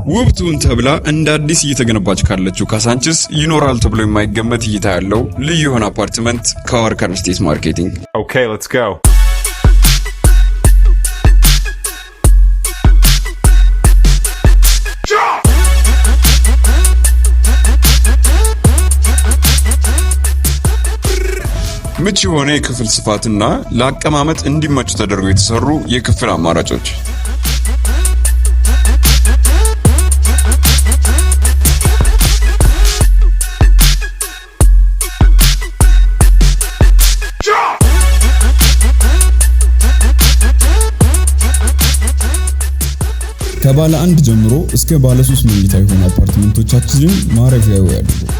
ውብቱን ተብላ እንደ አዲስ እየተገነባች ካለችው ካሳንቺስ ይኖራል ተብሎ የማይገመት እይታ ያለው ልዩ የሆነ አፓርትመንት ከዋርካር ስቴት ማርኬቲንግ። Okay, let's go. ምቹ የሆነ የክፍል ስፋትና ለአቀማመጥ እንዲመቹ ተደርገው የተሰሩ የክፍል አማራጮች። ከባለ 1 ጀምሮ እስከ ባለ 3 መኝታ የሆኑ አፓርትመንቶቻችንን ማረፊያው ያድርጉ።